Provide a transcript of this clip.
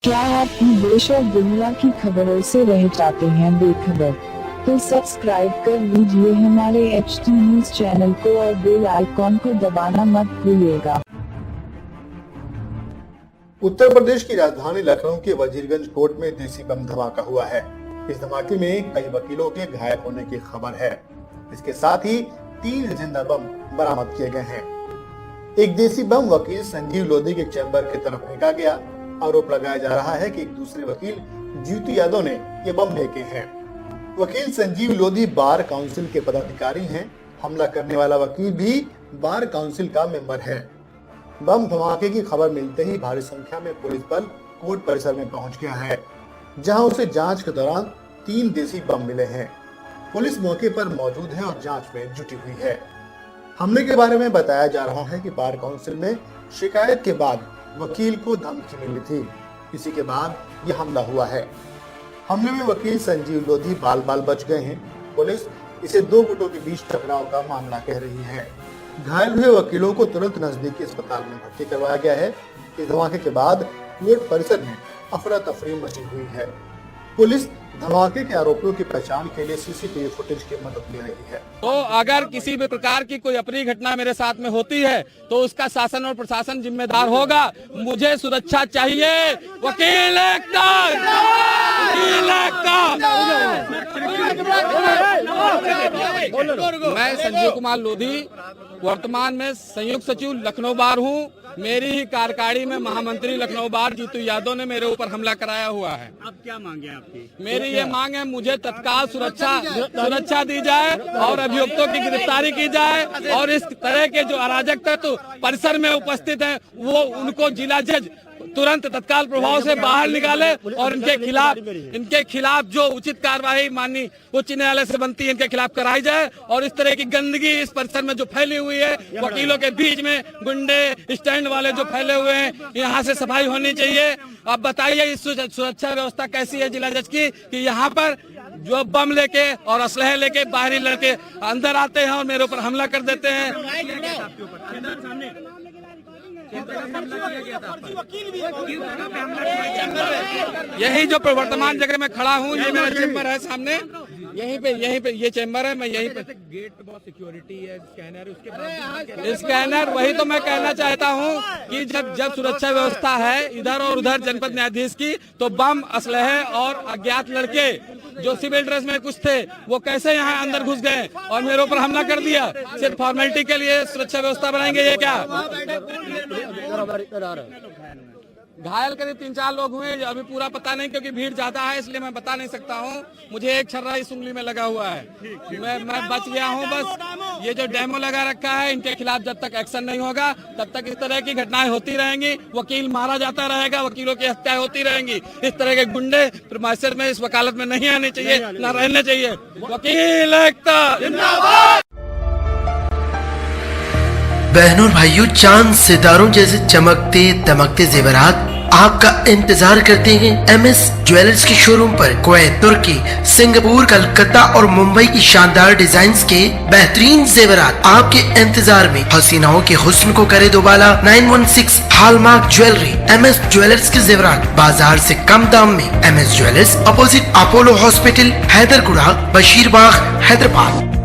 क्या आप देश और दुनिया की खबरों से रह जाते हैं बेखबर? तो सब्सक्राइब कर लीजिए हमारे HT न्यूज चैनल को और बेल आइकॉन को दबाना मत भूलिएगा। उत्तर प्रदेश की राजधानी लखनऊ के वजीरगंज कोर्ट में देसी बम धमाका हुआ है। इस धमाके में कई वकीलों के घायल होने की खबर है। इसके साथ ही 3 जिंदा बम बरामद किए गए हैं। एक देसी बम वकील संजीव लोधी के चैम्बर की तरफ फेंका गया। आरोप लगाया जा रहा है कि एक दूसरे वकील जीतू यादव ने ये बम फेंके हैं। वकील संजीव लोधी बार काउंसिल के पदाधिकारी हैं। हमला करने वाला वकील भी बार काउंसिल का मेंबर है। बम धमाके की खबर मिलते ही भारी संख्या में पुलिस बल कोर्ट परिसर में पहुंच गया है, जहां उसे जांच के दौरान 3 देसी बम मिले हैं। पुलिस मौके पर मौजूद है और जांच में जुटी हुई है। हमले के बारे में बताया जा रहा है कि बार काउंसिल में शिकायत के बाद वकील को धमकी मिली थी। इसी के बाद यह हमला हुआ है। हमले में वकील संजीव लोधी बाल बाल बच गए हैं। पुलिस इसे 2 गुटों के बीच टकराव का मामला कह रही है। घायल हुए वकीलों को तुरंत नजदीकी अस्पताल में भर्ती करवाया गया है। इस धमाके के बाद कोर्ट परिसर में अफरा तफरी मची हुई है। पुलिस धमाके के आरोपियों की पहचान के लिए सीसीटीवी फुटेज की मदद ले रही है। तो अगर किसी भी प्रकार की कोई अप्रिय घटना मेरे साथ में होती है तो उसका शासन और प्रशासन जिम्मेदार होगा। मुझे सुरक्षा चाहिए। वकील मैं संजीव कुमार लोधी वर्तमान में संयुक्त सचिव लखनऊ बार हूँ। मेरी ही कार्यकारिणी में महामंत्री लखनऊ बार जीतू यादव ने मेरे ऊपर हमला कराया हुआ है। अब क्या मांगे आपकी? मेरी ये मांग है, मुझे तत्काल सुरक्षा दी जाए और अभियुक्तों की गिरफ्तारी की जाए और इस तरह के जो अराजक तत्व परिसर में उपस्थित हैं वो उनको जिला जज तुरंत तत्काल प्रभाव से बाहर निकाले और इनके खिलाफ जो उचित कार्रवाई माननीय उच्च न्यायालय से बनती है इनके खिलाफ कराई जाए। और इस तरह की गंदगी इस परिसर में जो फैली हुई है, वकीलों के बीच में गुंडे स्टैंड वाले जो फैले हुए हैं, यहाँ से सफाई होनी चाहिए। अब बताइए इस सुरक्षा व्यवस्था कैसी है जिला जज की कि यहाँ पर जो बम लेके और असलहे लेके बाहरी लड़के अंदर आते हैं और मेरे ऊपर हमला कर देते हैं। यही जो वर्तमान जगह में खड़ा हूँ, ये मेरा चैम्बर है सामने। यहीं पे ये चैम्बर है। मैं यहीं पे गेट बहुत सिक्योरिटी है, स्कैनर, उसके बाद स्कैनर वही तो मैं कहना चाहता हूँ कि जब सुरक्षा व्यवस्था है इधर और उधर जनपद न्यायाधीश की, तो बम असलहे और अज्ञात लड़के जो सिविल ड्रेस में कुछ थे वो कैसे यहाँ अंदर घुस गए और मेरे ऊपर हमला कर दिया। सिर्फ फॉर्मेलिटी के लिए सुरक्षा व्यवस्था बनाएंगे ये क्या? घायल करीब 3-4 लोग हुए, अभी पूरा पता नहीं क्योंकि भीड़ ज्यादा है इसलिए मैं बता नहीं सकता हूँ। मुझे एक छर्रा इस उंगली में लगा हुआ है। मैं बच गया हूँ। बस ये जो डेमो लगा रखा है इनके खिलाफ जब तक एक्शन नहीं होगा तब तक इस तरह की घटनाएं होती रहेंगी। वकील मारा जाता रहेगा, वकीलों की हत्या होती रहेंगी। इस तरह के गुंडे परिसर में इस वकालत में नहीं आने चाहिए, न रहने चाहिए। वकील एकता जिंदाबाद। बहनों भाइयों, चांद सितारों जैसे चमकते दमकते जेवरात आपका इंतजार करते हैं MS ज्वेलर्स के शोरूम पर। कुवैत, तुर्की, सिंगापुर, कलकत्ता और मुंबई की शानदार डिजाइन्स के बेहतरीन जेवरात आपके इंतजार में। हसीनाओं के हुस्न को करे दोबाला। 916 हॉलमार्क ज्वेलरी। MS ज्वेलर्स के जेवरात बाजार से कम दाम में। MS jewellers, opposite Apollo hospital, Hyderguda, Basheerbagh, Hyderabad.